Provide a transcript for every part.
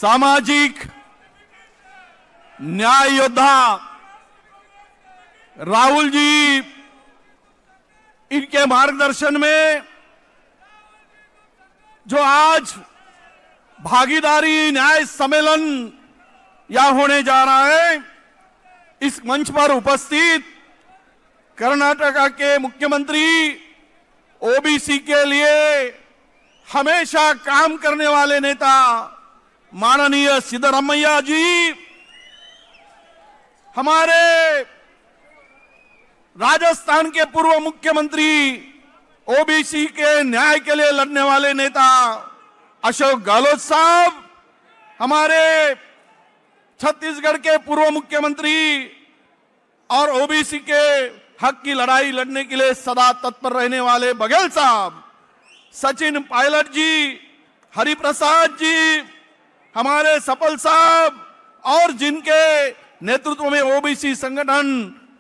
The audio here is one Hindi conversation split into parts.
सामाजिक न्याय योद्धा राहुल जी, इनके मार्गदर्शन में जो आज भागीदारी न्याय सम्मेलन यहां होने जा रहा है, इस मंच पर उपस्थित कर्नाटका के मुख्यमंत्री, ओबीसी के लिए हमेशा काम करने वाले नेता माननीय सिद्धरामैया जी, हमारे राजस्थान के पूर्व मुख्यमंत्री, ओबीसी के न्याय के लिए लड़ने वाले नेता अशोक गहलोत साहब, हमारे छत्तीसगढ़ के पूर्व मुख्यमंत्री और ओबीसी के हक की लड़ाई लड़ने के लिए सदा तत्पर रहने वाले बघेल साहब, सचिन पायलट जी, हरिप्रसाद जी, हमारे सफल साहब और जिनके नेतृत्व में ओबीसी संगठन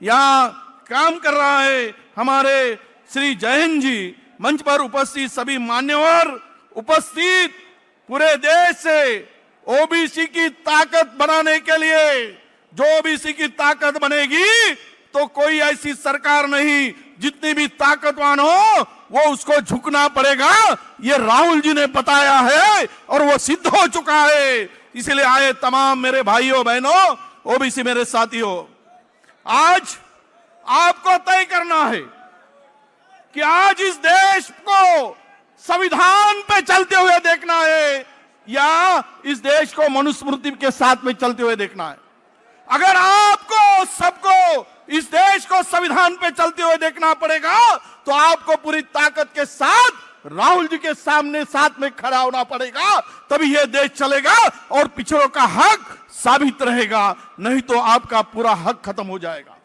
यहां काम कर रहा है, हमारे श्री जयहिंद जी, मंच पर उपस्थित सभी मान्यवर, उपस्थित पूरे देश से ओबीसी की ताकत बनाने के लिए, जो ओबीसी की ताकत बनेगी तो कोई ऐसी सरकार नहीं, जितनी भी ताकतवान हो वो उसको झुकना पड़ेगा। ये राहुल जी ने बताया है और वो सिद्ध हो चुका है। इसलिए आए तमाम मेरे भाइयों बहनों, ओबीसी मेरे साथियों, आज आपको तय करना है कि आज इस देश को संविधान पे चलते हुए देखना है या इस देश को मनुस्मृति के साथ में चलते हुए देखना है। अगर आपको सबको इस देश को संविधान पे चलते हुए देखना पड़ेगा तो आपको पूरी ताकत के साथ राहुल जी के सामने साथ में खड़ा होना पड़ेगा, तभी यह देश चलेगा और पिछड़ों का हक साबित रहेगा, नहीं तो आपका पूरा हक खत्म हो जाएगा।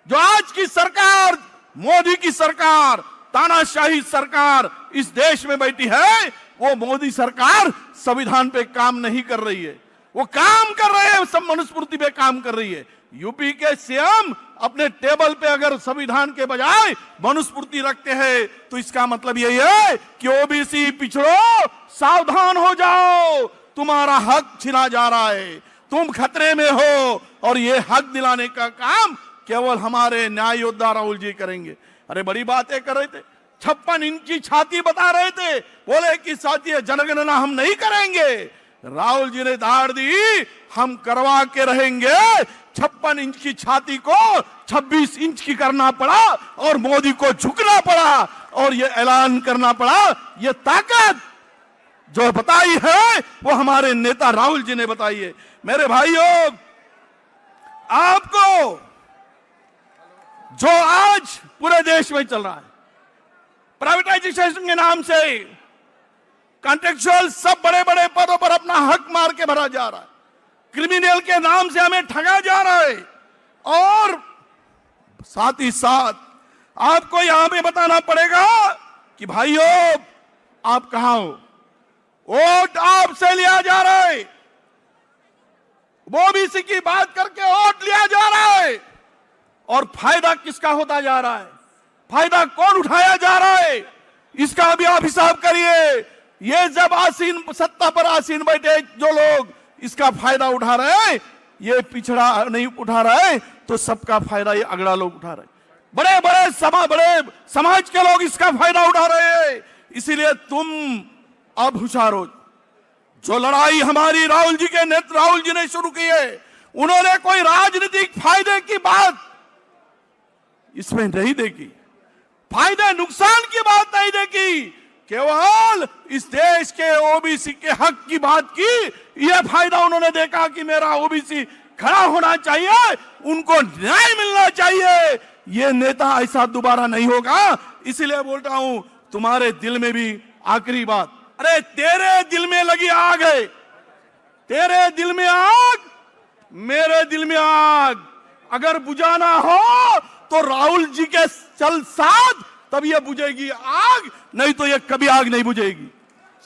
जो आज की सरकार, मोदी की सरकार, तानाशाही सरकार इस देश में बैठी है, वो मोदी सरकार संविधान पे काम नहीं कर रही है, वो काम कर रहे हैं सब मनुस्मृति पे काम कर रही है। यूपी के सीएम अपने टेबल पे अगर संविधान के बजाय मनुस्मृति रखते हैं तो इसका मतलब यही है कि ओबीसी पिछड़ो सावधान हो जाओ, तुम्हारा हक छिना जा रहा है, तुम खतरे में हो और ये हक दिलाने का काम केवल हमारे न्याय योद्धा राहुल जी करेंगे। अरे बड़ी बातें कर रहे थे, 56 इंच की छाती बता रहे थे, बोले कि साथी जनगणना हम नहीं करेंगे। राहुल जी ने दाड़ दी, हम करवा के रहेंगे। 56 इंच की छाती को 26 इंच की करना पड़ा और मोदी को झुकना पड़ा और ये ऐलान करना पड़ा। ये ताकत जो बताई है वो हमारे नेता राहुल जी ने बताई है। मेरे भाइयों, आपको जो आज पूरे देश में चल रहा है, प्राइवेटाइजेशन के नाम से कॉन्ट्रेक्चुअल सब बड़े बड़े पदों पर अपना हक मार के भरा जा रहा है, क्रिमिनल के नाम से हमें ठगा जा रहा है और साथ ही साथ आपको यहां पे बताना पड़ेगा कि भाइयों आप कहां हो, वोट आपसे लिया जा रहा है, ओबीसी की बात करके वोट लिया जा रहा है और फायदा किसका होता जा रहा है, फायदा कौन उठाया जा रहा है, इसका भी आप हिसाब करिए। ये जब आसीन सत्ता पर आसीन बैठे जो लोग इसका फायदा उठा रहे हैं, ये पिछड़ा नहीं उठा रहा है तो सबका फायदा ये अगड़ा लोग उठा रहे हैं, बड़े बड़े समाज के लोग इसका फायदा उठा रहे हैं। इसीलिए तुम अब होशियार हो। जो लड़ाई हमारी राहुल जी ने शुरू की है, उन्होंने कोई राजनीतिक फायदे की बात इसमें नहीं देखी, फायदे नुकसान की बात नहीं देखी, केवल इस देश के ओबीसी के हक की बात की। यह फायदा उन्होंने देखा कि मेरा ओबीसी खड़ा होना चाहिए, उनको न्याय मिलना चाहिए। यह नेता ऐसा दोबारा नहीं होगा। इसीलिए बोलता हूं, तुम्हारे दिल में भी आखिरी बात, अरे तेरे दिल में लगी आग है, तेरे दिल में आग, मेरे दिल में आग, अगर बुझाना हो तो राहुल जी के चल साथ, तब ये बुझेगी आग, नहीं तो ये कभी आग नहीं बुझेगी।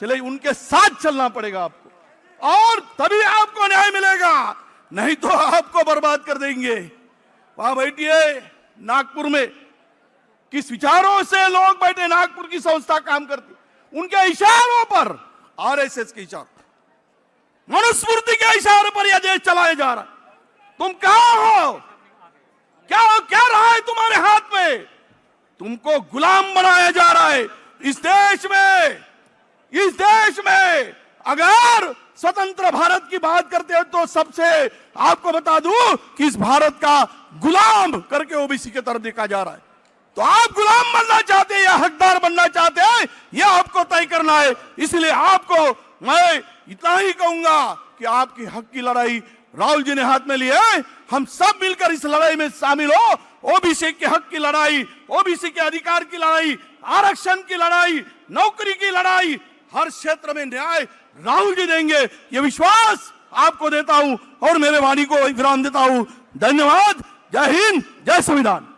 इसलिए उनके साथ चलना पड़ेगा आपको और तभी आपको न्याय मिलेगा, नहीं तो आपको बर्बाद कर देंगे। वहां बैठिए नागपुर में, किस विचारों से लोग बैठे, नागपुर की संस्था काम करती, उनके इशारों पर, आरएसएस के इशारों, मनुस्मृति के इशारे पर यह देश चलाया जा रहा है। तुम कहां हो? क्या रहा है तुम्हारे हाथ में? तुमको गुलाम बनाया जा रहा है। इस देश में अगर स्वतंत्र भारत की बात करते हो तो सबसे आपको बता दूं कि इस भारत का गुलाम करके ओबीसी की तरफ देखा जा रहा है। तो आप गुलाम बनना चाहते हैं या हकदार बनना चाहते हैं, यह आपको तय करना है। इसलिए आपको मैं इतना ही कहूंगा कि आपकी हक की लड़ाई राहुल जी ने हाथ में ली है। हम सब मिलकर इस लड़ाई में शामिल हो। ओबीसी के हक की लड़ाई, ओबीसी के अधिकार की लड़ाई, आरक्षण की लड़ाई, नौकरी की लड़ाई, हर क्षेत्र में न्याय राहुल जी देंगे, ये विश्वास आपको देता हूं और मेरे वाणी को विराम देता हूं। धन्यवाद। जय हिंद, जय संविधान।